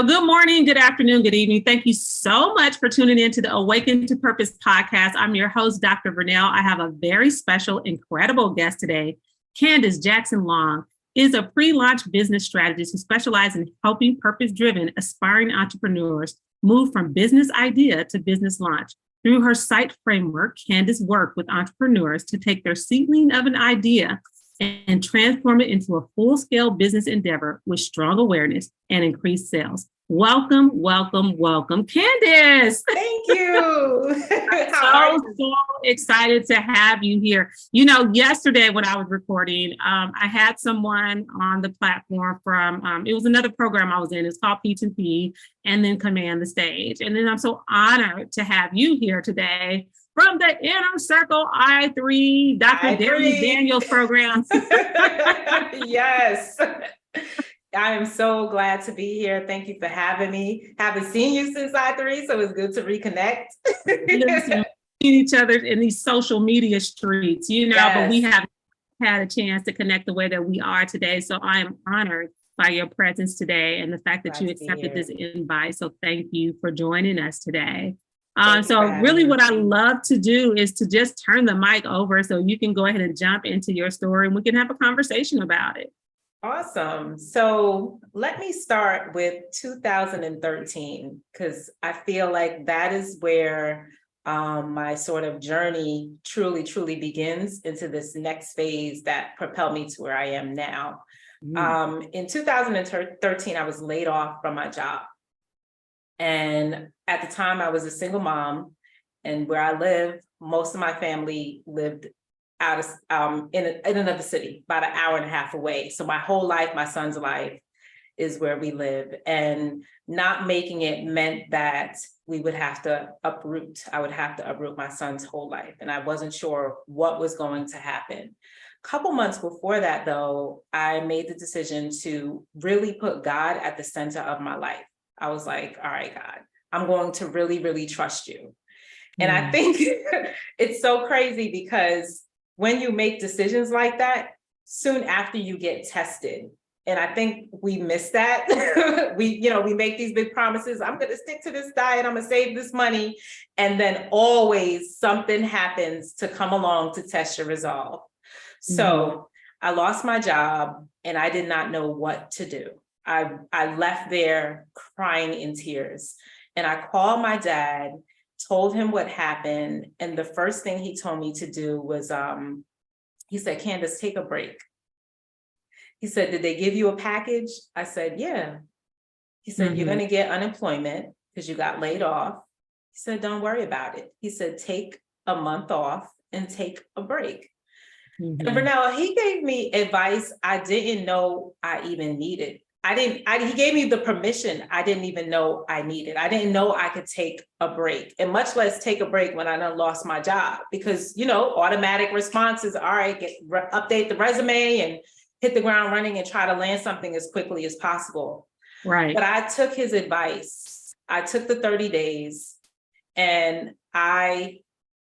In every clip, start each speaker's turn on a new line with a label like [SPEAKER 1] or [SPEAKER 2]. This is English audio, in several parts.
[SPEAKER 1] Well, good morning, good afternoon, good evening. Thank you so much for tuning in to the Awaken to Purpose podcast. I'm your host, Dr. Vernell. I have a very special, incredible guest today. Candice Jackson Long is a pre-launch business strategist who specializes in helping purpose-driven, aspiring entrepreneurs move from business idea to business launch. Through her S.I.G.H.T framework, Candice worked with entrepreneurs to take their seedling of an idea and transform it into a full-scale business endeavor with strong awareness and increased sales. Welcome, welcome, welcome, Candice.
[SPEAKER 2] Thank you.
[SPEAKER 1] So excited to have you here. You know, yesterday when I was recording, I had someone on the platform from, it was another program I was in. It's called P2P, and then Command the Stage. And then I'm so honored to have you here today from the Inner Circle I3, Dr. Daniels program.
[SPEAKER 2] Yes. I am so glad to be here. Thank you for having me. Haven't seen you since I3, so it's good to reconnect.
[SPEAKER 1] Listen, each other in these social media streets, you know, yes. But we haven't had a chance to connect the way that we are today. So I am honored by your presence today and the fact that you accepted this invite. So thank you for joining us today. So really what I love to do is to just turn the mic over so you can go ahead and jump into your story and we can have a conversation about it.
[SPEAKER 2] Awesome. So let me start with 2013, because I feel like that is where my sort of journey truly begins into this next phase that propelled me to where I am now. In 2013, I was laid off from my job. And at the time I was a single mom, and where I live, most of my family lived out of in another city, about an hour and a half away. So my whole life, my son's life is where we live, and not making it meant that we would have to uproot. I would have to uproot my son's whole life. And I wasn't sure what was going to happen. A couple months before that, though, I made the decision to really put God at the center of my life. I was like, all right, God, I'm going to really trust you. And I think it's so crazy because when you make decisions like that, soon after you get tested. And I think we miss that. we make these big promises. I'm going to stick to this diet. I'm going to save this money. And then always something happens to come along to test your resolve. So I lost my job and I did not know what to do. I left there crying in tears, and I called my dad, told him what happened. And the first thing he told me to do was, he said, Candice, take a break. He said, did they give you a package? I said, yeah. He said, you're going to get unemployment because you got laid off. He said, don't worry about it. He said, take a month off and take a break. And Vernell, he gave me advice I didn't know I even needed. He gave me the permission I didn't even know I needed. I didn't know I could take a break, and much less take a break when I done lost my job, because, automatic responses, all right, update the resume and hit the ground running and try to land something as quickly as possible.
[SPEAKER 1] Right.
[SPEAKER 2] But I took his advice. I took the 30 days and I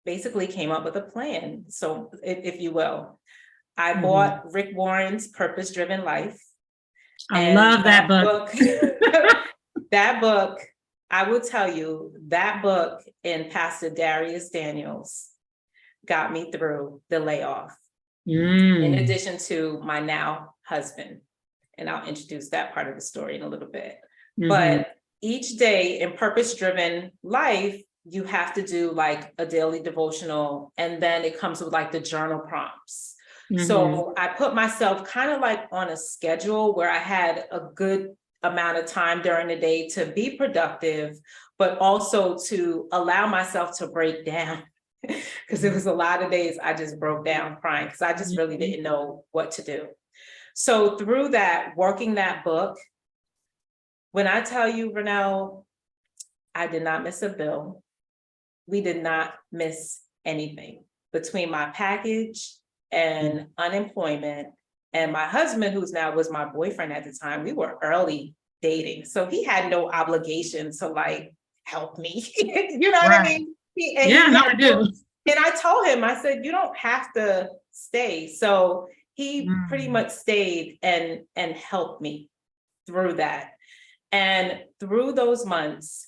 [SPEAKER 2] basically came up with a plan. So if you will, I bought Rick Warren's Purpose Driven Life.
[SPEAKER 1] I love that book.
[SPEAKER 2] That book, I will tell you, that book and Pastor Darius Daniels got me through the layoff. In addition to my now husband. And I'll introduce that part of the story in a little bit. But each day in Purpose-Driven Life, you have to do like a daily devotional, and then it comes with like the journal prompts. So I put myself kind of like on a schedule where I had a good amount of time during the day to be productive, but also to allow myself to break down, because it was a lot of days I just broke down crying because I just really didn't know what to do. So through that, working that book, when I tell you, Vernell, I did not miss a bill. We did not miss anything between my package and unemployment, and my husband, who's now was my boyfriend at the time. We were early dating, so he had no obligation to like help me. You know what I mean?
[SPEAKER 1] I do.
[SPEAKER 2] And I told him, I said, you don't have to stay. So he pretty much stayed and helped me through that. And through those months,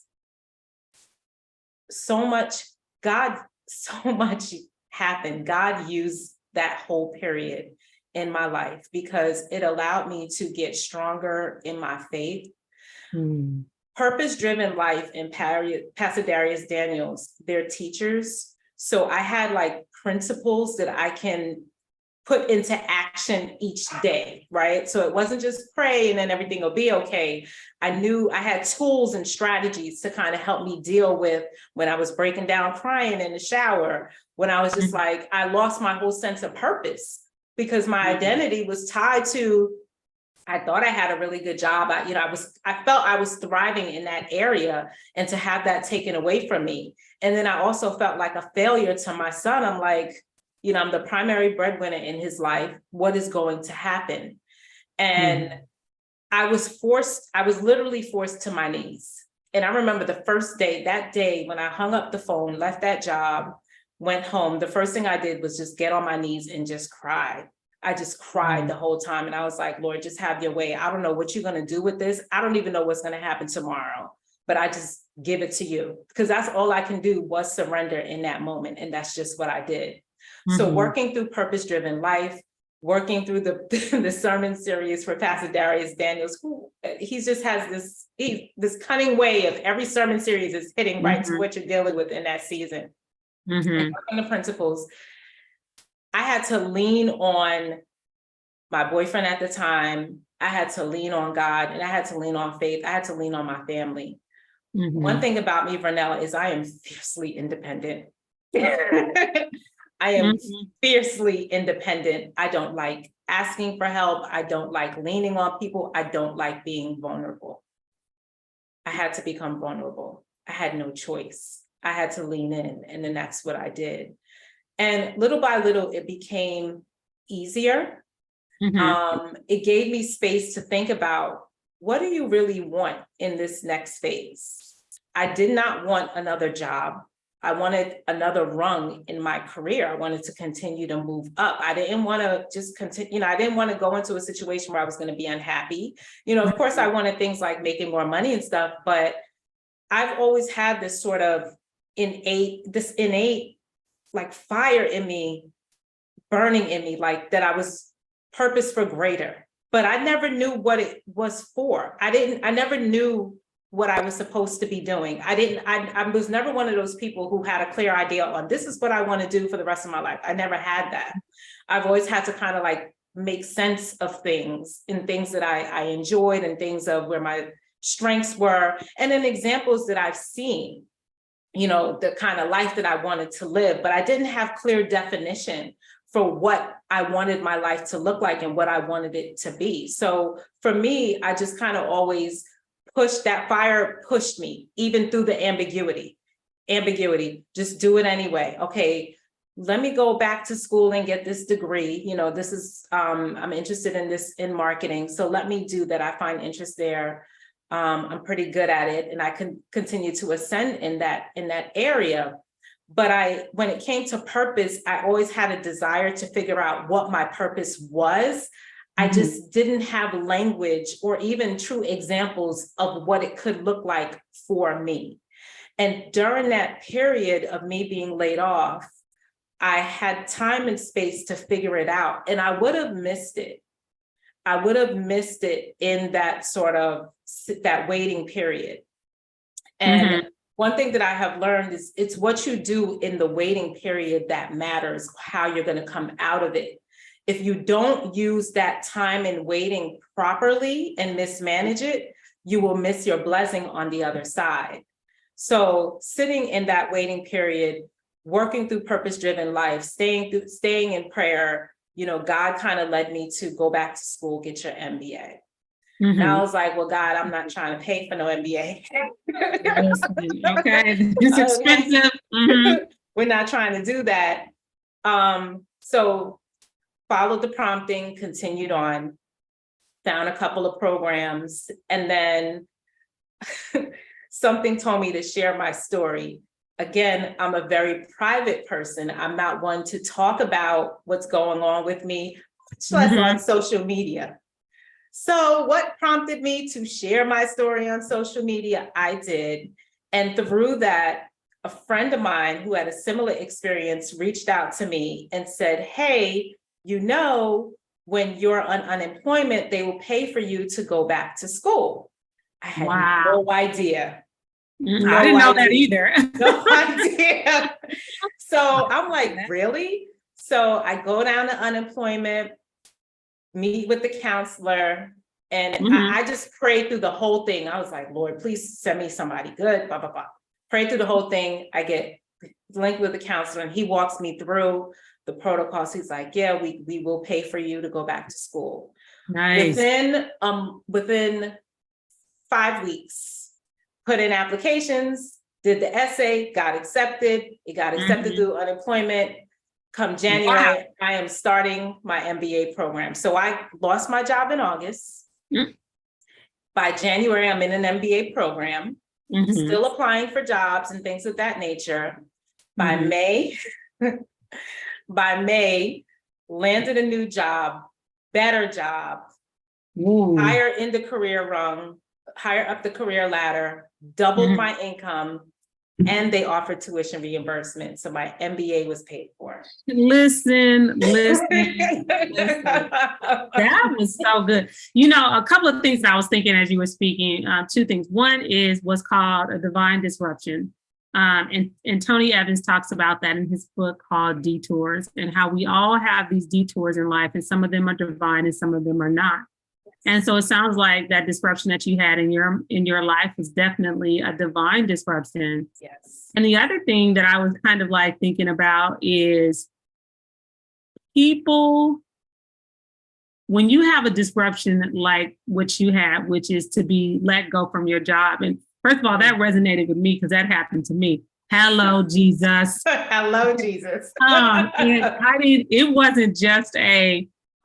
[SPEAKER 2] so much happened. God used that whole period in my life because it allowed me to get stronger in my faith.
[SPEAKER 1] Mm.
[SPEAKER 2] Purpose-driven life and Pastor Darius Daniels, they're teachers. So I had like principles that I can put into action each day, right? So it wasn't just pray and then everything will be okay. I knew I had tools and strategies to kind of help me deal with when I was breaking down crying in the shower, when I was just like, I lost my whole sense of purpose because my identity was tied to, I thought I had a really good job. I felt I was thriving in that area, and to have that taken away from me. And then I also felt like a failure to my son. I'm like, I'm the primary breadwinner in his life. What is going to happen? And I was literally forced to my knees. And I remember the first day, that day when I hung up the phone, left that job, went home, the first thing I did was just get on my knees and just cry. I just cried the whole time. And I was like, Lord, just have your way. I don't know what you're going to do with this. I don't even know what's going to happen tomorrow, but I just give it to you, because that's all I can do was surrender in that moment. And that's just what I did. So working through purpose-driven life, working through the sermon series for Pastor Darius Daniels, who he just has this cunning way of every sermon series is hitting right to what you're dealing with in that season. And working the principles, I had to lean on my boyfriend at the time. I had to lean on God, and I had to lean on faith. I had to lean on my family. One thing about me, Vernella, is I am fiercely independent. I am fiercely independent. I don't like asking for help. I don't like leaning on people. I don't like being vulnerable. I had to become vulnerable. I had no choice. I had to lean in, and then that's what I did. And little by little, it became easier. It gave me space to think about, what do you really want in this next phase? I did not want another job. I wanted another rung in my career. I wanted to continue to move up. I didn't want to just continue, I didn't want to go into a situation where I was going to be unhappy. Of course, I wanted things like making more money and stuff, but I've always had this sort of innate like fire in me, burning in me, like that I was purpose for greater, but I never knew what it was for. I never knew what I was supposed to be doing. I was never one of those people who had a clear idea on, this is what I want to do for the rest of my life. I never had that. I've always had to kind of like make sense of things, and things that I enjoyed, and things of where my strengths were, and then examples that I've seen, the kind of life that I wanted to live, but I didn't have clear definition for what I wanted my life to look like and what I wanted it to be. So for me, I just kind of always pushed me even through the ambiguity, just do it anyway. Okay, let me go back to school and get this degree. This is, I'm interested in this in marketing. So let me do that. I find interest there. I'm pretty good at it, and I can continue to ascend in that area. But when it came to purpose, I always had a desire to figure out what my purpose was. I just didn't have language or even true examples of what it could look like for me. And during that period of me being laid off, I had time and space to figure it out, and I would have missed it. I would have missed it in that sort of that waiting period. And one thing that I have learned is it's what you do in the waiting period that matters, how you're going to come out of it. If you don't use that time in waiting properly and mismanage it, you will miss your blessing on the other side. So sitting in that waiting period, working through purpose-driven life, staying in prayer, God kind of led me to go back to school, get your MBA. And I was like, well, God, I'm not trying to pay for no MBA.
[SPEAKER 1] Okay, it's expensive.
[SPEAKER 2] We're not trying to do that. So followed the prompting, continued on, found a couple of programs, and then something told me to share my story. Again, I'm a very private person. I'm not one to talk about what's going on with me, much less on social media. So what prompted me to share my story on social media? I did. And through that, a friend of mine who had a similar experience reached out to me and said, hey, when you're on unemployment, they will pay for you to go back to school. I had no idea.
[SPEAKER 1] I didn't know that either.
[SPEAKER 2] No idea. So I'm like, really? So I go down to unemployment, meet with the counselor, and I just prayed through the whole thing. I was like, Lord, please send me somebody good, blah, blah, blah. Prayed through the whole thing. I get linked with the counselor and he walks me through the protocols. He's like, yeah, we will pay for you to go back to school.
[SPEAKER 1] Nice.
[SPEAKER 2] Within 5 weeks, put in applications, did the essay, got accepted. It got accepted through unemployment. Come January, I am starting my MBA program. So I lost my job in August. By January, I'm in an MBA program, still applying for jobs and things of that nature. By May, landed a new job, better job, higher in the career rung, higher up the career ladder, doubled my income, and they offered tuition reimbursement. So my MBA was paid for.
[SPEAKER 1] Listen. That was so good. A couple of things that I was thinking as you were speaking, two things. One is what's called a divine disruption. And Tony Evans talks about that in his book called Detours, and how we all have these detours in life, and some of them are divine and some of them are not. And so it sounds like that disruption that you had in your life was definitely a divine disruption.
[SPEAKER 2] Yes.
[SPEAKER 1] And the other thing that I was kind of like thinking about is people, when you have a disruption like what you had, which is to be let go from your job. And first of all, that resonated with me because that happened to me. Hello, Jesus.
[SPEAKER 2] Hello, Jesus.
[SPEAKER 1] And it wasn't just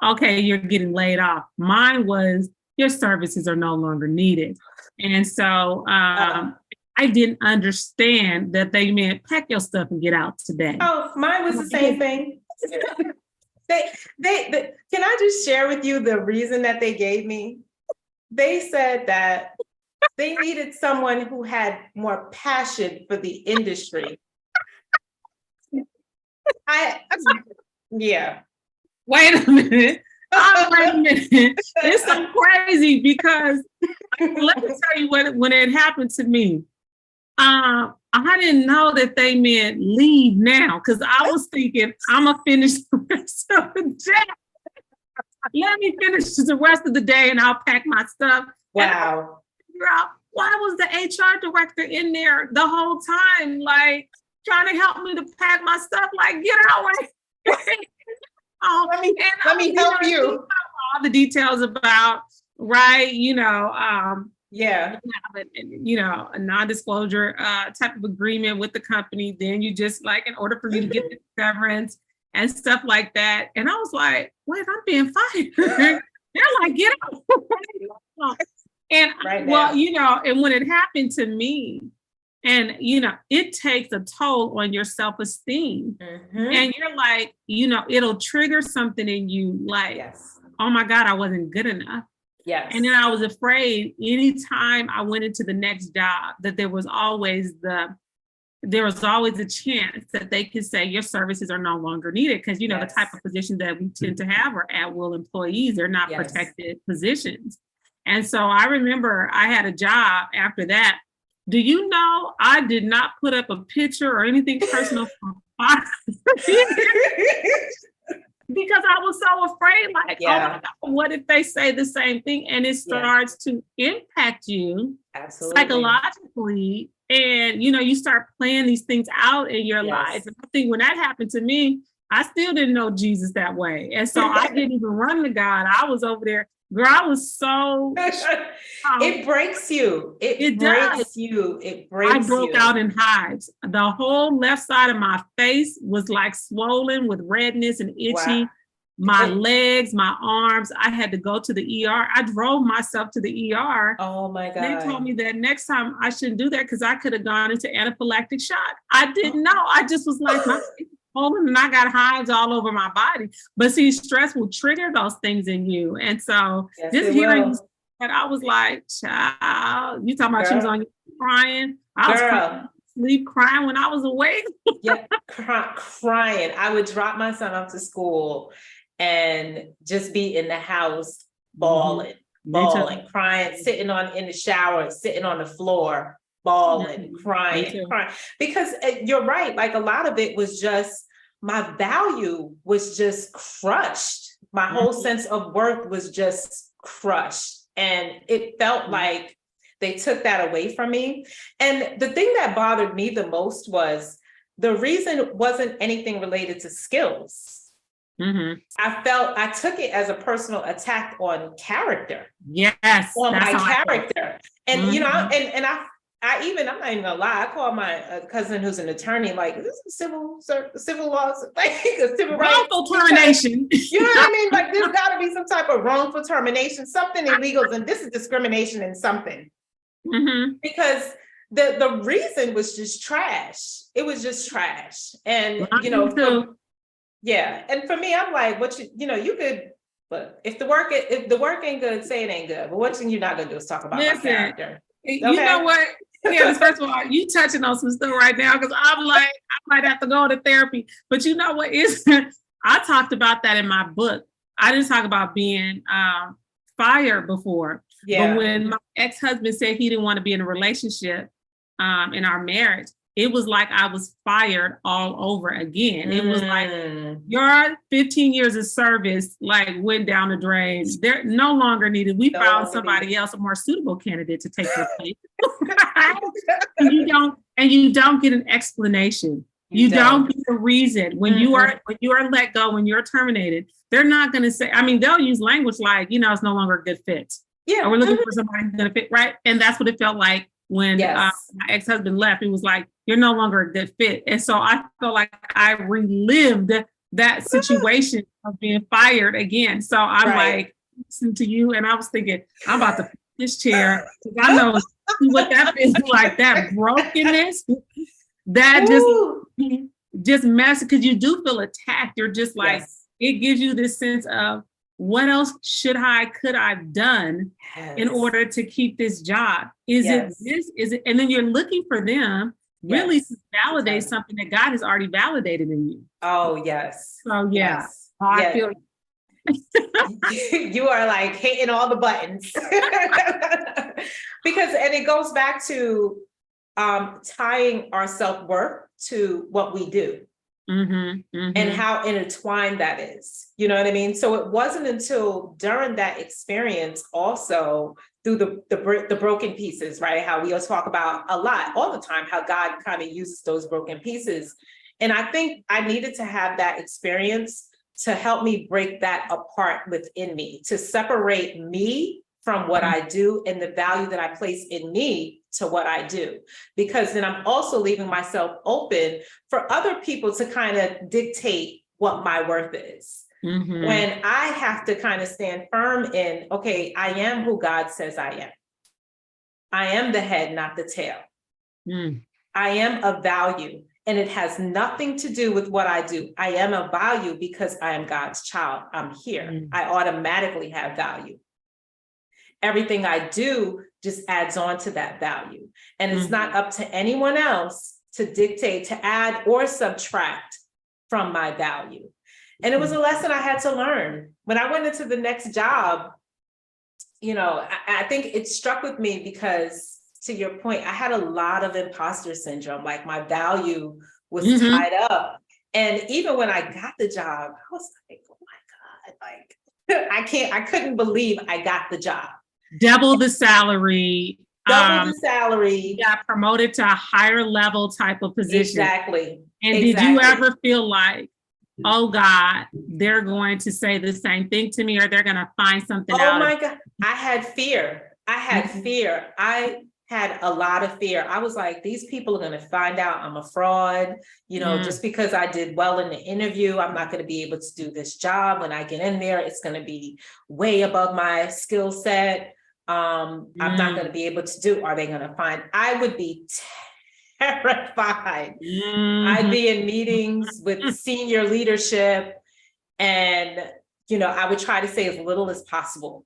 [SPEAKER 1] okay, you're getting laid off. Mine was, your services are no longer needed. And so I didn't understand that they meant pack your stuff and get out today.
[SPEAKER 2] Oh, mine was the same thing. Can I just share with you the reason that they gave me? They said that they needed someone who had more passion for the industry. Yeah.
[SPEAKER 1] Wait a minute. It's so crazy because let me tell you when it happened to me. I didn't know that they meant leave now, because I was thinking I'm gonna finish the rest of the day. Let me finish the rest of the day and I'll pack my stuff.
[SPEAKER 2] Wow.
[SPEAKER 1] Figure out why was the HR director in there the whole time, like trying to help me to pack my stuff? Like, get out.
[SPEAKER 2] Let me help you.
[SPEAKER 1] All the details about, right? A non-disclosure type of agreement with the company. Then you just in order for you to get the severance and stuff like that. And I was like, wait, I'm being fired. They're like, get out. And and when it happened to me, and, it takes a toll on your self-esteem. And you're like, it'll trigger something in you like,
[SPEAKER 2] yes.
[SPEAKER 1] Oh my God, I wasn't good enough.
[SPEAKER 2] Yes.
[SPEAKER 1] And then I was afraid anytime I went into the next job that there was always a chance that they could say your services are no longer needed. Because, the type of position that we tend to have are at-will employees. They're not protected positions. And so I remember I had a job after that. Do you know I did not put up a picture or anything personal because I was so afraid, oh my God, what if they say the same thing? And it starts to impact you psychologically. And, you start playing these things out in your life. And I think when that happened to me, I still didn't know Jesus that way. And so I didn't even run to God. I was over there. Girl, I was so...
[SPEAKER 2] it breaks you. It breaks you.
[SPEAKER 1] I broke out in hives. The whole left side of my face was swollen with redness and itchy. Wow. My legs, my arms, I had to go to the ER. I drove myself to the ER.
[SPEAKER 2] Oh my God.
[SPEAKER 1] They told me that next time I shouldn't do that because I could have gone into anaphylactic shock. I didn't know. I just was like, my face is swollen and I got hives all over my body. But see, stress will trigger those things in you. And so
[SPEAKER 2] Yes,
[SPEAKER 1] just
[SPEAKER 2] it
[SPEAKER 1] hearing you,
[SPEAKER 2] will.
[SPEAKER 1] and I was like, child, you talking about she was
[SPEAKER 2] Girl,
[SPEAKER 1] on you crying. I was crying,
[SPEAKER 2] girl.
[SPEAKER 1] sleep crying when I was awake.
[SPEAKER 2] Yeah, crying. I would drop my son off to school and just be in the house
[SPEAKER 1] Mhm.
[SPEAKER 2] bawling,
[SPEAKER 1] Me too.
[SPEAKER 2] bawling, crying, sitting on in the shower, sitting on the floor, bawling,
[SPEAKER 1] Me
[SPEAKER 2] crying,
[SPEAKER 1] too.
[SPEAKER 2] crying. Because you're right, like a lot of it was just my value was just crushed. My whole
[SPEAKER 1] Mhm.
[SPEAKER 2] sense of worth was just crushed. And it felt like they took that away from me. And the thing that bothered me the most was the reason wasn't anything related to skills.
[SPEAKER 1] Mhm.
[SPEAKER 2] I took it as a personal attack on character,
[SPEAKER 1] Yes,
[SPEAKER 2] on
[SPEAKER 1] that's
[SPEAKER 2] my
[SPEAKER 1] how I felt.
[SPEAKER 2] character. And you know,
[SPEAKER 1] Mhm.
[SPEAKER 2] I'm not even gonna lie, I called my cousin who's an attorney, like, this is civil laws, like a civil rights.
[SPEAKER 1] Wrongful termination.
[SPEAKER 2] You know what I mean? Like, there's got to be some type of wrongful termination, something illegal, and this is discrimination in something.
[SPEAKER 1] Mhm.
[SPEAKER 2] Because the reason was just trash. It was just trash. And
[SPEAKER 1] Mine too.
[SPEAKER 2] yeah. And for me, I'm like, you could, but if the work ain't good, say it ain't good. But one thing you're not gonna do is talk about my
[SPEAKER 1] Listen,
[SPEAKER 2] character.
[SPEAKER 1] you know
[SPEAKER 2] Okay.
[SPEAKER 1] what, Candice, first of all, you touching on some stuff right now because I'm like, I might have to go to therapy. But you know what is, I talked about that in my book. I didn't talk about being fired before. But
[SPEAKER 2] Yeah.
[SPEAKER 1] when my ex-husband said he didn't want to be in a relationship in our marriage, it was like I was fired all over again. It was like your 15 years of service like went down the drain. They're no longer needed. We
[SPEAKER 2] No
[SPEAKER 1] found
[SPEAKER 2] longer
[SPEAKER 1] somebody
[SPEAKER 2] needed.
[SPEAKER 1] else, a more suitable candidate to take your place. and you don't get an explanation. You don't get a reason when you are let go, when you're terminated. They're not going to say. I mean, they'll use language like, it's no longer a good fit,
[SPEAKER 2] Yeah.
[SPEAKER 1] or we're looking for somebody who's going to fit, right? And that's what it felt like when
[SPEAKER 2] Yes.
[SPEAKER 1] my ex-husband left. It was like, you're no longer a good fit, and so I felt like I relived that situation of being fired again. So I'm like, listen to you, and I was thinking, I'm about to put this chair because I know what that feels like. That brokenness, that just mess, because you do feel attacked. You're just like,
[SPEAKER 2] Yes.
[SPEAKER 1] it gives you this sense of what else could I have done in order to keep this job? Is it this? Is it? And then you're looking for them really to validate something that God has already validated in you.
[SPEAKER 2] Oh, yes.
[SPEAKER 1] So yeah,
[SPEAKER 2] Yes.
[SPEAKER 1] I feel
[SPEAKER 2] you are like hitting all the buttons. Because, and it goes back to tying our self-worth to what we do. And how intertwined that is. You know what I mean? So it wasn't until during that experience, also through the broken pieces, right? How we always talk about a lot, all the time, how God kind of uses those broken pieces. And I think I needed to have that experience to help me break that apart within me, to separate me from what I do and the value that I place in me to what I do. Because then I'm also leaving myself open for other people to kind of dictate what my worth is. When I have to kind of stand firm in, okay, I am who God says I am. I am the head, not the tail. I am of value. And it has nothing to do with what I do. I am of value because I am God's child. I'm here. I automatically have value. Everything I do just adds on to that value. And it's not up to anyone else to dictate, to add or subtract from my value. And it was a lesson I had to learn. When I went into the next job, I think it struck with me because, to your point, I had a lot of imposter syndrome. Like, my value was tied up. And even when I got the job, I was like, oh my God, like, I couldn't believe I got the job.
[SPEAKER 1] Double the salary.
[SPEAKER 2] Double the salary.
[SPEAKER 1] Got promoted to a higher level type of position.
[SPEAKER 2] Exactly.
[SPEAKER 1] And did you ever feel like, oh God, they're going to say the same thing to me, or they're going to find something out?
[SPEAKER 2] Oh my God. I had fear. I had a lot of fear. I was like, these people are going to find out I'm a fraud. Just because I did well in the interview, I'm not going to be able to do this job. When I get in there, it's going to be way above my skill set. I'm not going to be able to do. Are they going to find? I would be terrified. I'd
[SPEAKER 1] Mhm.
[SPEAKER 2] be in meetings with senior leadership, and I would try to say as little as possible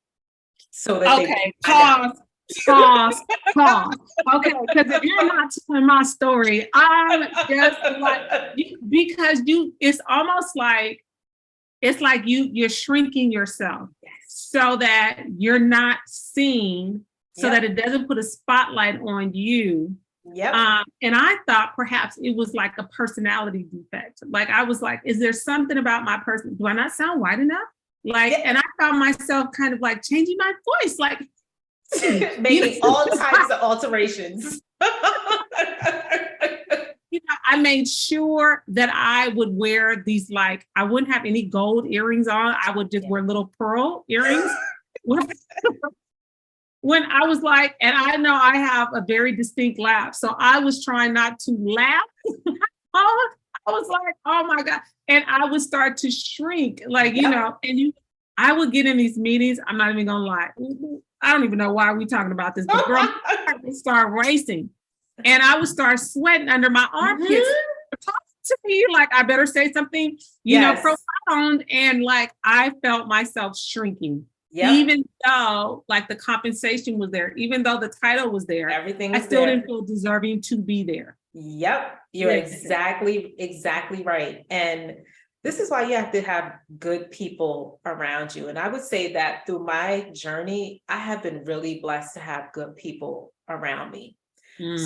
[SPEAKER 2] so that they wouldn't
[SPEAKER 1] Okay,
[SPEAKER 2] find out.
[SPEAKER 1] pause, pause. Okay, because if you're not telling my story, I'm just like because it's almost like it's like you're shrinking yourself so that you're not seen, so that
[SPEAKER 2] Yep.
[SPEAKER 1] it doesn't put a spotlight on you.
[SPEAKER 2] Yep.
[SPEAKER 1] And I thought perhaps it was like a personality defect. Like I was like, is there something about my person? Do I not sound white enough? Like,
[SPEAKER 2] Yeah.
[SPEAKER 1] and I found myself kind of like changing my voice, like
[SPEAKER 2] Making all types of alterations.
[SPEAKER 1] I made sure that I would wear these, like, I wouldn't have any gold earrings on. I would just wear little pearl earrings. When I was like, and I know I have a very distinct laugh, so I was trying not to laugh. I was like, oh my God. And I would start to shrink, like, I would get in these meetings. I'm not even gonna lie. I don't even know why we're talking about this, but girl, I would start racing and I would start sweating under my armpits. Talk to me, like, I better say something, profound. And like, I felt myself shrinking. Yep. Even though like the compensation was there, even though the title was there,
[SPEAKER 2] everything was
[SPEAKER 1] I still
[SPEAKER 2] there.
[SPEAKER 1] Didn't feel deserving to be there.
[SPEAKER 2] Yep, you're exactly right. And this is why you have to have good people around you. And I would say that through my journey, I have been really blessed to have good people around me.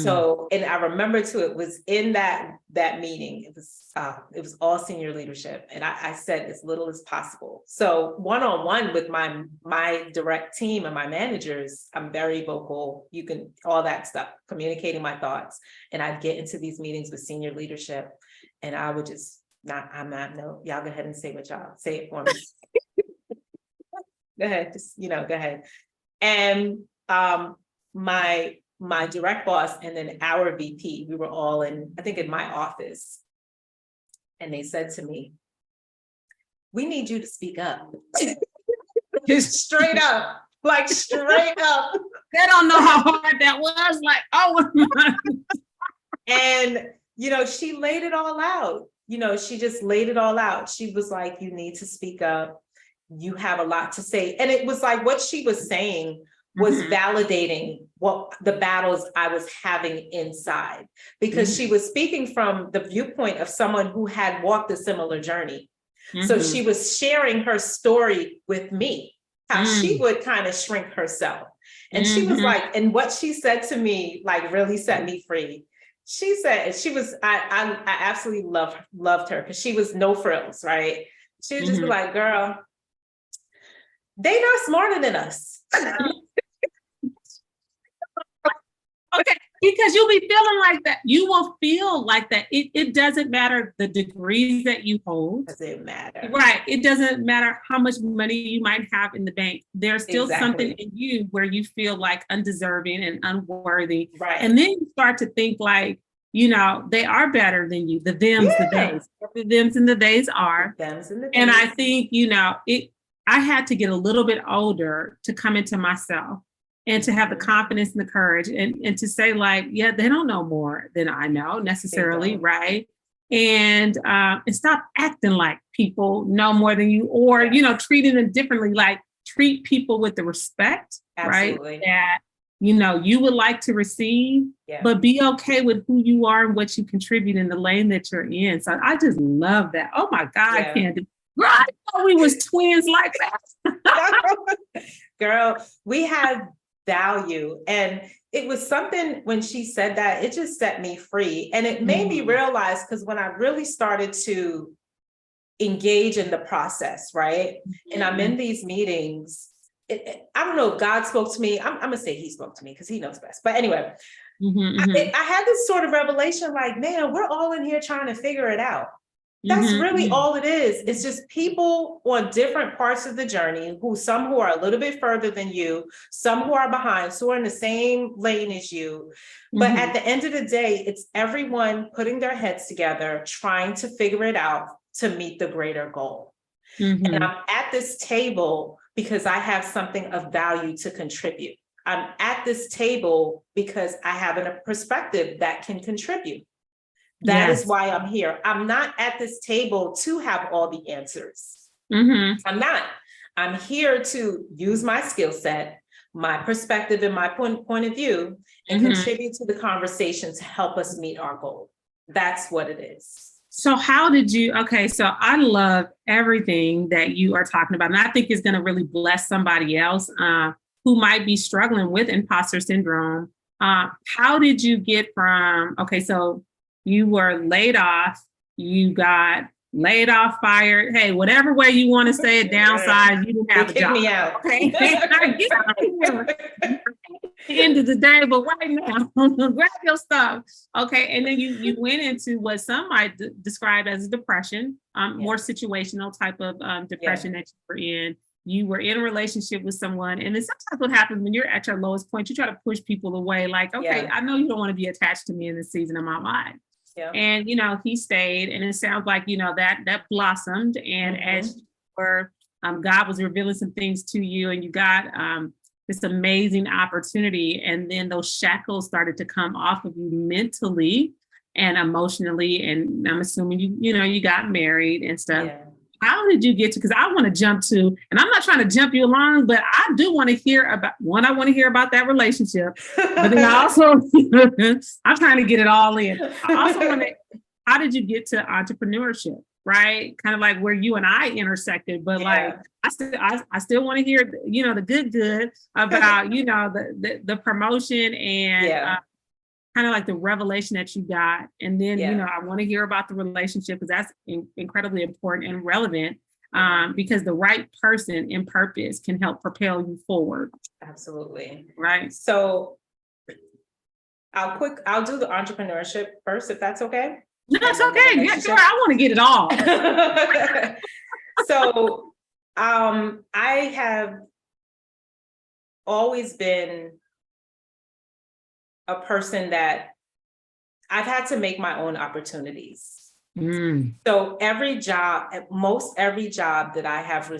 [SPEAKER 2] So, and I remember too, it was in that meeting, it was all senior leadership. And I said as little as possible. So one-on-one with my direct team and my managers, I'm very vocal, all that stuff, communicating my thoughts. And I'd get into these meetings with senior leadership and I would just y'all go ahead and say what y'all say it for me. Go ahead, just, go ahead. And my direct boss and then our VP, we were all in my office. And they said to me, we need you to speak up. Straight up, like straight up.
[SPEAKER 1] They don't know how hard that was. Like, oh.
[SPEAKER 2] And, she laid it all out. She just laid it all out. She was like, you need to speak up. You have a lot to say. And it was like what she was saying was validating what the battles I was having inside, because she was speaking from the viewpoint of someone who had walked a similar journey. So she was sharing her story with me, how she would kind of shrink herself. And she was like, and what she said to me, like really set me free. She said, I absolutely loved her because she was no frills, right? She would just be like, girl, they not smarter than us.
[SPEAKER 1] Okay, because you'll be feeling like that. You will feel like that. It doesn't matter the degrees that you hold.
[SPEAKER 2] Doesn't matter.
[SPEAKER 1] Right. It doesn't matter how much money you might have in the bank. There's still something in you where you feel like undeserving and unworthy.
[SPEAKER 2] Right.
[SPEAKER 1] And then you start to think like, they are better than you. The thems, the days. The thems and the days are.
[SPEAKER 2] The thems and the days.
[SPEAKER 1] And I think, I had to get a little bit older to come into myself. And to have the confidence and the courage and to say like, yeah, they don't know more than I know necessarily, right? And stop acting like people know more than you, or, treating them differently, like treat people with the respect, right? That, you would like to receive, but be okay with who you are and what you contribute in the lane that you're in. So I just love that. Oh my God, Candice. Girl, I thought we was twins like that.
[SPEAKER 2] Girl, we had value. And it was something when she said that, it just set me free. And it made me realize, because when I really started to engage in the process, right? And I'm in these meetings, I don't know if God spoke to me. I'm going to say he spoke to me because he knows best. But anyway, I had this sort of revelation like, man, we're all in here trying to figure it out. That's really all it is. It's just people on different parts of the journey, some who are a little bit further than you, some who are behind, so are in the same lane as you. But at the end of the day, it's everyone putting their heads together, trying to figure it out to meet the greater goal. And I'm at this table because I have something of value to contribute. I'm at this table because I have a perspective that can contribute. That is why I'm here. I'm not at this table to have all the answers. I'm not. I'm here to use my skill set, my perspective, and my point of view, and contribute to the conversation to help us meet our goal. That's what it is.
[SPEAKER 1] So how did you, okay, so I love everything that you are talking about. And I think it's going to really bless somebody else who might be struggling with imposter syndrome. How did you get from, okay, so you were laid off, you got laid off, fired, hey, whatever way you want to say it, downside, you didn't have a job.
[SPEAKER 2] Me out.
[SPEAKER 1] Okay. End of the day, but right now, grab your stuff. Okay. And then you went into what some might describe as depression, more situational type of depression that you were in. You were in a relationship with someone. And then sometimes what happens when you're at your lowest point, you try to push people away. Like, okay, I know you don't want to be attached to me in this season of my life. And, he stayed, and it sounds like, that blossomed. And as you were, God was revealing some things to you, and you got this amazing opportunity. And then those shackles started to come off of you mentally and emotionally. And I'm assuming you got married and stuff. Yeah. How did you get to, because I want to jump to, and I'm not trying to jump you along, but I do want to hear about, I want to hear about that relationship, but then I also, I'm trying to get it all in. I also want to, how did you get to entrepreneurship, right? Kind of like where you and I intersected, but like, I still want to hear, the good about, the promotion and kind of like the revelation that you got. And then, I want to hear about the relationship, because that's incredibly important and relevant, because the right person in purpose can help propel you forward.
[SPEAKER 2] Absolutely.
[SPEAKER 1] Right.
[SPEAKER 2] So I'll do the entrepreneurship first, if that's okay.
[SPEAKER 1] No, that's okay. Yeah, sure. I want to get it all.
[SPEAKER 2] So I have always been a person that I've had to make my own opportunities. So most every job that I have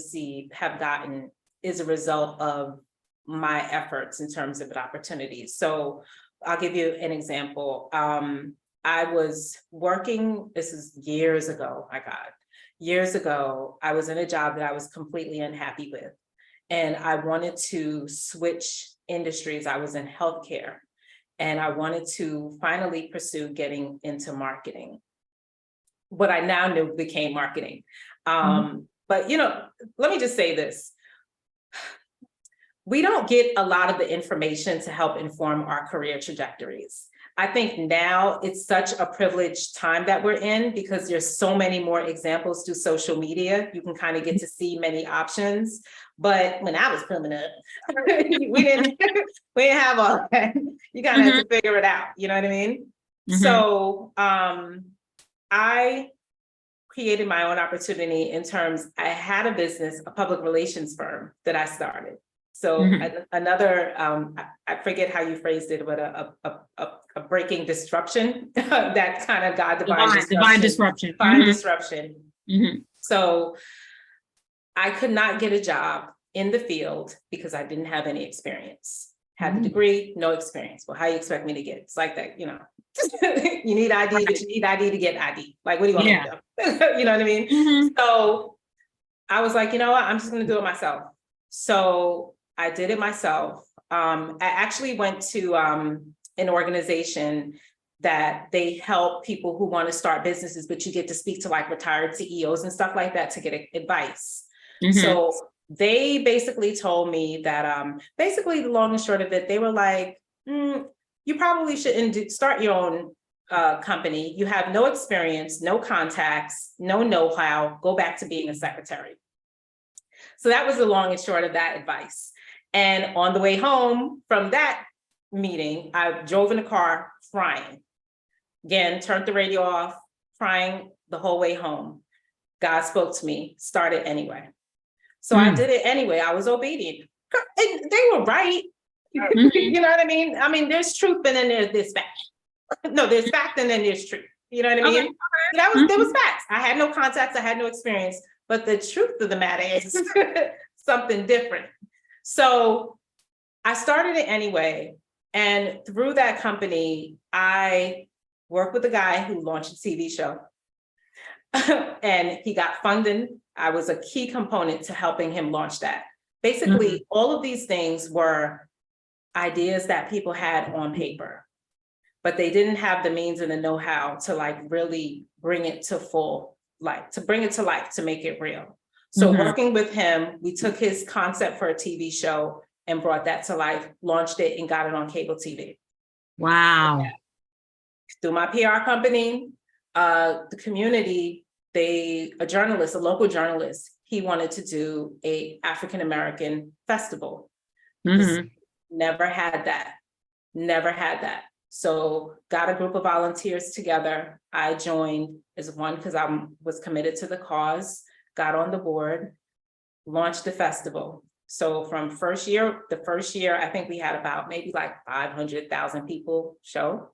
[SPEAKER 2] gotten is a result of my efforts in terms of opportunities. So I'll give you an example. I was working, this is years ago, years ago, I was in a job that I was completely unhappy with. And I wanted to switch industries. I was in healthcare. And I wanted to finally pursue getting into marketing. What I now knew became marketing. But, let me just say this. We don't get a lot of the information to help inform our career trajectories. I think now it's such a privileged time that we're in, because there's so many more examples through social media. You can kind of get to see many options. But when I was coming up, we didn't have all that. You kind of have to figure it out. You know what I mean? So I created my own opportunity in terms, I had a business, a public relations firm that I started. So another, I forget how you phrased it, but a breaking disruption, that kind of divine disruption. So I could not get a job in the field because I didn't have any experience. Had the degree, no experience. Well, how do you expect me to get it? It's like that, you need ID, but you need ID to get ID. Like, what do you want me to do? You know what I mean? So I was like, you know what? I'm just going to do it myself. So I did it myself. I actually went to an organization that they help people who want to start businesses, but you get to speak to like retired CEOs and stuff like that to get advice. So they basically told me that basically the long and short of it, they were like, you probably shouldn't start your own company. You have no experience, no contacts, no know-how. Go back to being a secretary. So that was the long and short of that advice. And on the way home from that meeting, I drove in the car crying. Again, turned the radio off, crying the whole way home. God spoke to me, started anyway. So I did it anyway. I was obedient. And they were right. You know what I mean? I mean, there's truth and then there's fact. No, there's fact and then there's truth. You know what I mean? Okay. There was facts. I had no contacts, I had no experience, but the truth of the matter is something different. So I started it anyway. And through that company, I worked with a guy who launched a TV show. And he got funding. I was a key component to helping him launch that. Basically, all of these things were ideas that people had on paper, but they didn't have the means and the know-how to like really bring it to full life, to make it real. So working with him, we took his concept for a TV show and brought that to life, launched it, and got it on cable TV.
[SPEAKER 1] Wow.
[SPEAKER 2] Through my PR company, the community, a local journalist, he wanted to do a African-American festival. Never had that. So got a group of volunteers together. I joined as one because I was committed to the cause, got on the board, launched the festival. So from the first year, I think we had about maybe like 500,000 people show.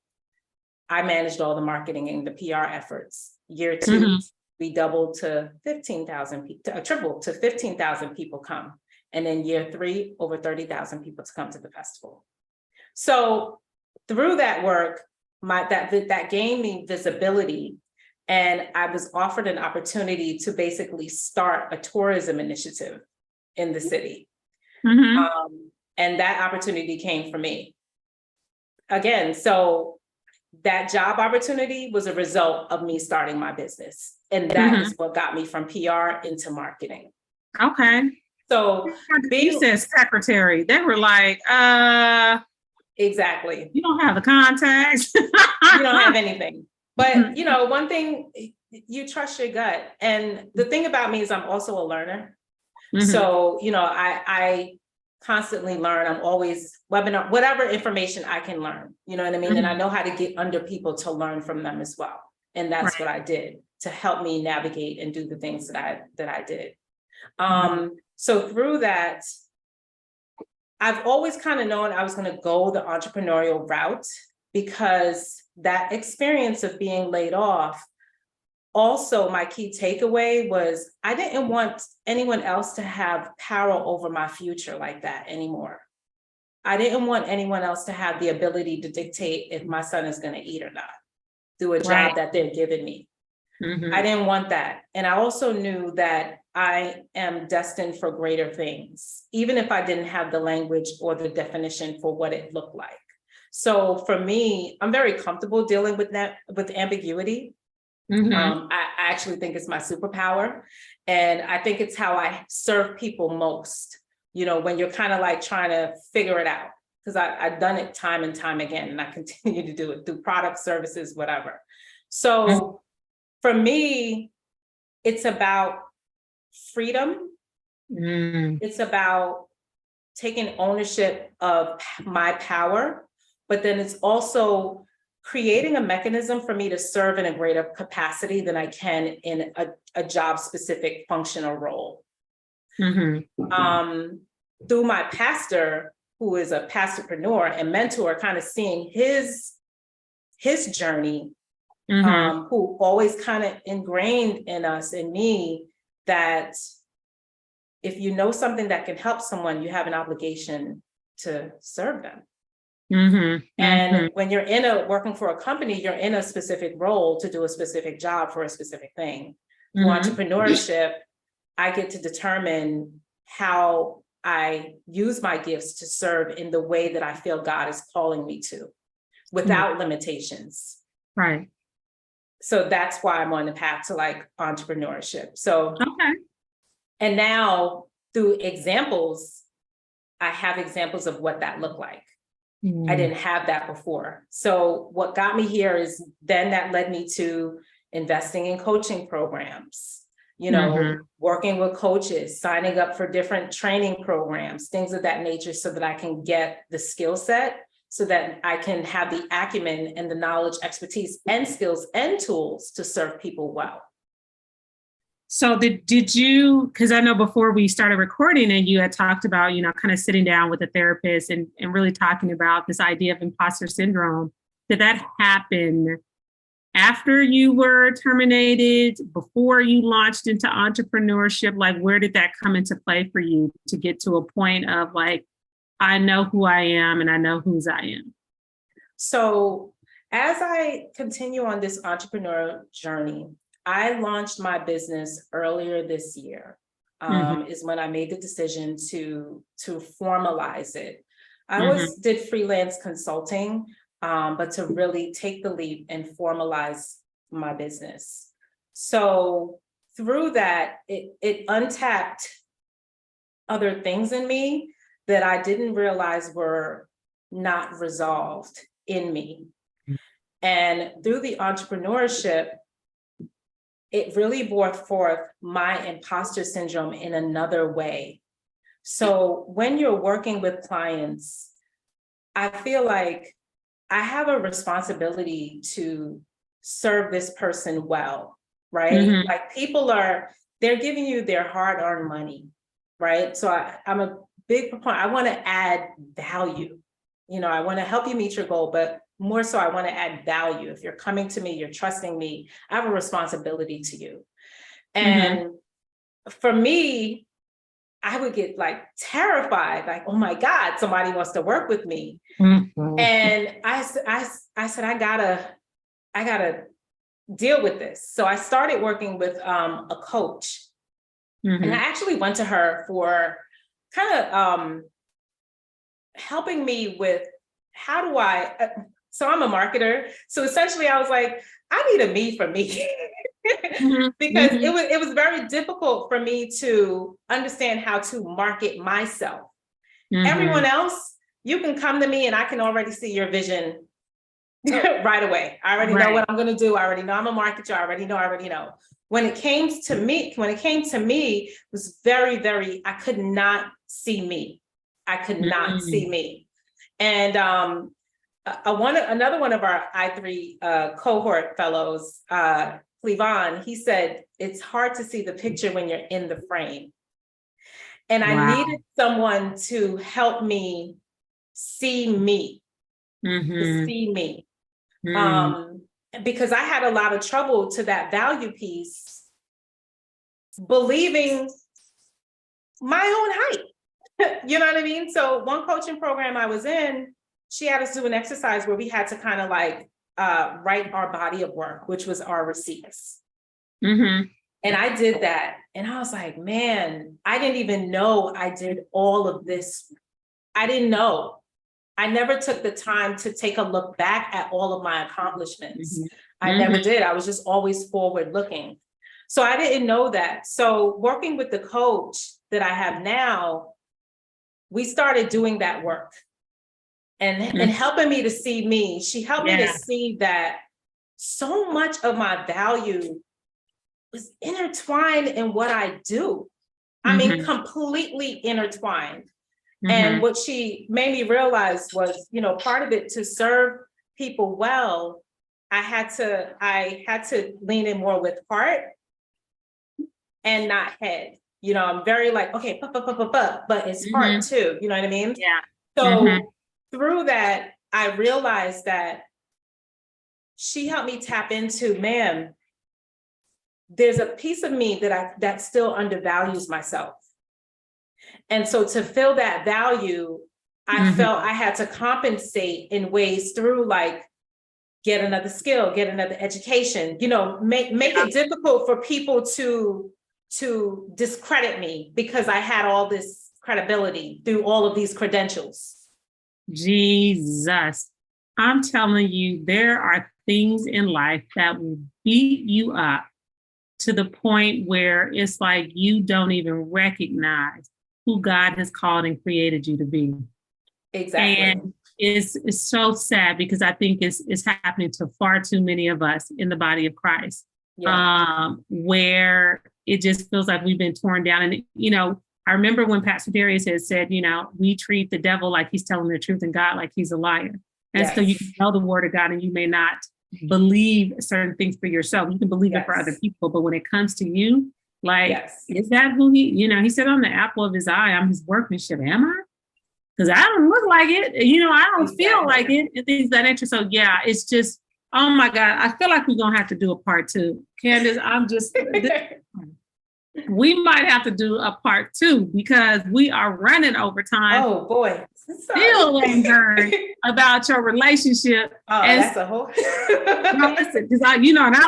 [SPEAKER 2] I managed all the marketing and the PR efforts. Year two, we doubled to 15,000 people, tripled to 15,000 people come. And then year three, over 30,000 people to come to the festival. So through that work, that gained me visibility. And I was offered an opportunity to basically start a tourism initiative in the city. And that opportunity came for me. Again, so that job opportunity was a result of me starting my business. And that is what got me from PR into marketing.
[SPEAKER 1] Okay.
[SPEAKER 2] So
[SPEAKER 1] you said secretary, they were like,
[SPEAKER 2] exactly.
[SPEAKER 1] You don't have the contacts.
[SPEAKER 2] You don't have anything. But you know, one thing, you trust your gut. And the thing about me is I'm also a learner. So, you know, I constantly learn. I'm always webinar, whatever information I can learn, you know what I mean? And I know how to get under people to learn from them as well. And that's what I did to help me navigate and do the things that I did. So through that, I've always kind of known I was going to go the entrepreneurial route, because that experience of being laid off, also my key takeaway was I didn't want anyone else to have power over my future like that anymore. I didn't want anyone else to have the ability to dictate if my son is going to eat or not, do a job that they're giving me. I didn't want that. And I also knew that I am destined for greater things, even if I didn't have the language or the definition for what it looked like. So for me, I'm very comfortable dealing with that, with ambiguity. I actually think it's my superpower. And I think it's how I serve people most, you know, when you're kind of like trying to figure it out, because I've done it time and time again, and I continue to do it through products, services, whatever. So for me, it's about freedom. It's about taking ownership of my power, but then it's also creating a mechanism for me to serve in a greater capacity than I can in a job-specific functional role. Through my pastor, who is a pastorpreneur and mentor, kind of seeing his journey, who always kind of ingrained in us and me that if you know something that can help someone, you have an obligation to serve them. And when you're working for a company, you're in a specific role to do a specific job for a specific thing. For entrepreneurship, I get to determine how I use my gifts to serve in the way that I feel God is calling me to, without limitations.
[SPEAKER 1] Right.
[SPEAKER 2] So that's why I'm on the path to like entrepreneurship. So, and now through examples, I have examples of what that looked like. I didn't have that before. So what got me here is then that led me to investing in coaching programs, you know, working with coaches, signing up for different training programs, things of that nature, so that I can get the skill set, so that I can have the acumen and the knowledge, expertise, and skills and tools to serve people well.
[SPEAKER 1] So did you, because I know before we started recording and you had talked about, you know, kind of sitting down with a therapist and really talking about this idea of imposter syndrome, did that happen after you were terminated, before you launched into entrepreneurship? Like, where did that come into play for you to get to a point of like, I know who I am and I know whose I am.
[SPEAKER 2] So as I continue on this entrepreneurial journey, I launched my business earlier this year. Is when I made the decision to formalize it. I always did freelance consulting, but to really take the leap and formalize my business. So through that, it untapped other things in me that I didn't realize were not resolved in me. And through the entrepreneurship, it really brought forth my imposter syndrome in another way. So when you're working with clients, I feel like I have a responsibility to serve this person well, right? Like they're giving you their hard-earned money, right? So I'm a big proponent. I want to add value. I want to help you meet your goal, but more so I want to add value. If you're coming to me, you're trusting me, I have a responsibility to you. And for me, I would get like terrified, like, oh my God, somebody wants to work with me. And I said, I gotta deal with this. So I started working with a coach. And I actually went to her for kind of helping me with how do so I'm a marketer. So essentially I was like, I need a me for me. Because it was very difficult for me to understand how to market myself. Everyone else, you can come to me and I can already see your vision right away. I already know what I'm going to do. I already know I'm a marketer. I already know. When it came to me, it was very, very, I could not see me. And another one of our I3 cohort fellows, Cleavon, he said, it's hard to see the picture when you're in the frame. And I needed someone to help me see me, because I had a lot of trouble to that value piece, believing my own height. You know what I mean? So one coaching program I was in, she had us do an exercise where we had to kind of like write our body of work, which was our receipts. And I did that. And I was like, man, I didn't even know I did all of this. I didn't know. I never took the time to take a look back at all of my accomplishments. I never did. I was just always forward looking. So I didn't know that. So working with the coach that I have now, we started doing that work and helping me to see me. She helped me to see that so much of my value was intertwined in what I do. I mean, completely intertwined. And what she made me realize was, part of it, to serve people well, I had to lean in more with heart and not head. I'm very like, okay, but it's heart too. You know what I mean?
[SPEAKER 1] Yeah.
[SPEAKER 2] So through that, I realized that she helped me tap into, man, there's a piece of me that still undervalues myself. And so to fill that value, I felt I had to compensate in ways through like, get another skill, get another education, make it difficult for people to discredit me because I had all this credibility through all of these credentials.
[SPEAKER 1] Jesus, I'm telling you, there are things in life that will beat you up to the point where it's like you don't even recognize who God has called and created you to be.
[SPEAKER 2] Exactly.
[SPEAKER 1] And it's so sad because I think it's happening to far too many of us in the body of Christ, where it just feels like we've been torn down. And, I remember when Pastor Darius had said, we treat the devil like he's telling the truth and God like he's a liar. And so you can know the word of God and you may not believe certain things for yourself. You can believe it for other people, but when it comes to you, like, is that who he said, I'm the apple of his eye, I'm his workmanship. Am I? Because I don't look like it. I don't feel like it. And things of that nature. So it's just, oh my God, I feel like we're going to have to do a part 2. Candice, I'm just, we might have to do a part 2 because we are running over time.
[SPEAKER 2] Oh boy.
[SPEAKER 1] Still ain't heard about your relationship.
[SPEAKER 2] Oh,
[SPEAKER 1] and
[SPEAKER 2] that's a whole.
[SPEAKER 1] no, listen, because and I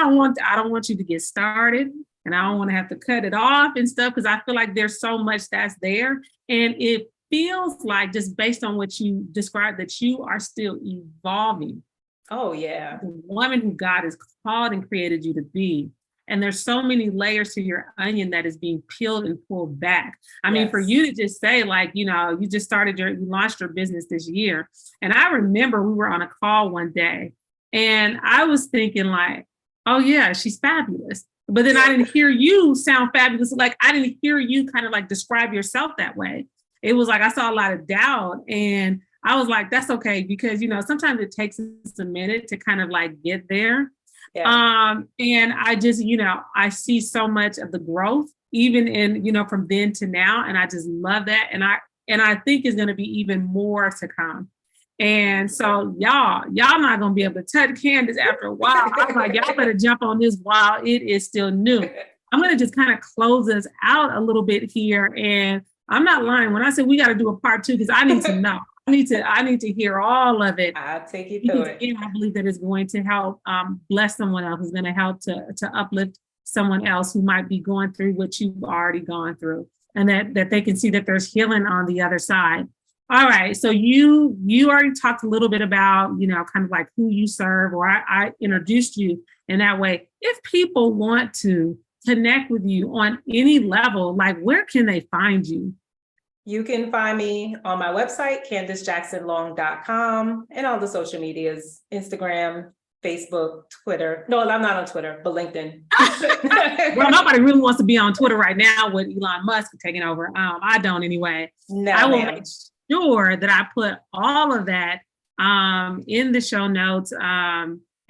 [SPEAKER 1] don't want you to get started, and I don't want to have to cut it off and stuff, because I feel like there's so much that's there, and it feels like, just based on what you described, that you are still evolving.
[SPEAKER 2] Oh yeah,
[SPEAKER 1] the woman who God has called and created you to be. And there's so many layers to your onion that is being peeled and pulled back. I mean, for you to just say, like, you just you launched your business this year. And I remember we were on a call one day and I was thinking like, oh yeah, she's fabulous. But then I didn't hear you sound fabulous. Like, I didn't hear you kind of like describe yourself that way. It was like, I saw a lot of doubt, and I was like, that's okay. Because, sometimes it takes us a minute to kind of like get there. Yeah. And I just, I see so much of the growth, even in, from then to now. And I just love that. And I think it's going to be even more to come. And so y'all not going to be able to touch Candice after a while. I'm like, y'all better jump on this while it is still new. I'm going to just kind of close us out a little bit here. And I'm not lying when I say we got to do a part 2, because I need to know. I need to hear all of it.
[SPEAKER 2] I'll take you through it.
[SPEAKER 1] Again, I believe that it's going to help bless someone else. It's going to help to uplift someone else who might be going through what you've already gone through, and that they can see that there's healing on the other side. All right. So you already talked a little bit about, kind of like who you serve, or I introduced you in that way. If people want to connect with you on any level, like, where can they find you?
[SPEAKER 2] You can find me on my website, CandiceJacksonLong.com, and all the social medias, Instagram, Facebook, Twitter. No, I'm not on Twitter, but LinkedIn.
[SPEAKER 1] Well, nobody really wants to be on Twitter right now with Elon Musk taking over. I don't anyway.
[SPEAKER 2] No,
[SPEAKER 1] I will make sure that I put all of that in the show notes.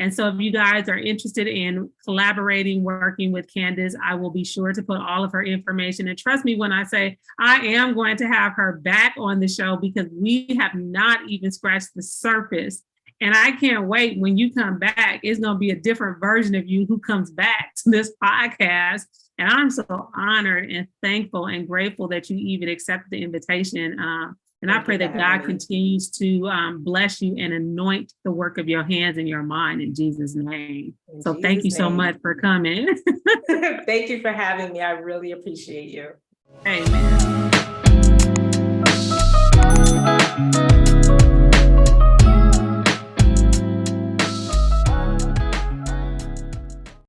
[SPEAKER 1] And so if you guys are interested in collaborating, working with Candice, I will be sure to put all of her information. And trust me when I say I am going to have her back on the show, because we have not even scratched the surface. And I can't wait when you come back. It's going to be a different version of you who comes back to this podcast. And I'm so honored and thankful and grateful that you even accepted the invitation. And I pray that God continues to bless you and anoint the work of your hands and your mind in Jesus' name. So thank you so much for coming.
[SPEAKER 2] Thank you for having me. I really appreciate you.
[SPEAKER 1] Amen.